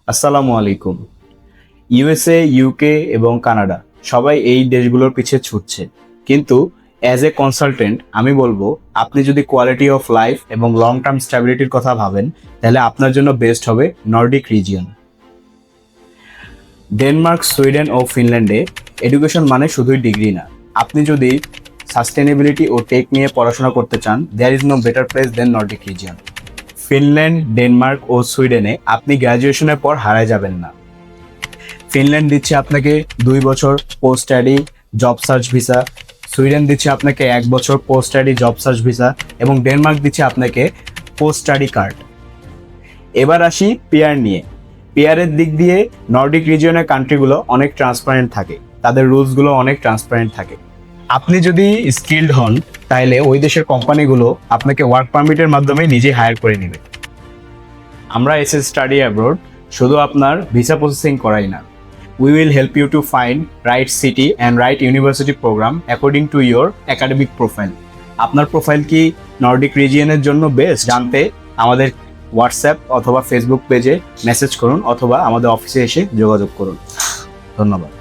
আসসালামু আলাইকুম। USA, UK এবং কানাডা সবাই এই দেশগুলোর পিছে ছুটছে, কিন্তু অ্যাজ এ কনসালটেন্ট আমি বলবো, আপনি যদি কোয়ালিটি অফ লাইফ এবং লং টার্ম স্ট্যাবিলিটির কথা ভাবেন, তাহলে আপনার জন্য বেস্ট হবে নর্ডিক রিজিয়ন। ডেনমার্ক, সুইডেন ও ফিনল্যান্ডে এডুকেশন মানে শুধুই ডিগ্রি না। আপনি যদি সাস্টেনেবিলিটি ও টেক নিয়ে পড়াশোনা করতে চান, there is no better place than Nordic region. Finland, Denmark ও সুইডেনে আপনি গ্র্যাজুয়েশনের পর হারায় যাবেন না। ফিনল্যান্ড দিচ্ছে আপনাকে 2 বছর post study job search visa, Sweden দিচ্ছে আপনাকে 1 বছর post study job search visa এবং ডেনমার্ক দিচ্ছে আপনাকে পোস্ট স্টাডি কার্ড। এবার আসি পেয়ার নিয়ে। পেয়ারের দিক দিয়ে নর্ডিক রিজিয়নের কান্ট্রিগুলো অনেক ট্রান্সপারেন্ট থাকে, তাদের রুলসগুলো অনেক ট্রান্সপারেন্ট থাকে। আপনি যদি স্কিল্ড হন, তাহলে ওই দেশের কোম্পানিগুলো আপনাকে ওয়ার্ক পারমিটের মাধ্যমে নিজেই হায়ার করে নেবে। আমরা এসএস স্টাডি অ্যাব্রোড শুধু আপনার ভিসা প্রসেসিং করাই না, we will help you to find right city and right university program according to your academic profile. আপনার প্রোফাইল কি নর্ডিক রিজিয়নের জন্য বেস্ট জানতে আমাদের হোয়াটসঅ্যাপ অথবা ফেসবুক পেজে মেসেজ করুন অথবা আমাদের অফিসে এসে যোগাযোগ করুন। ধন্যবাদ।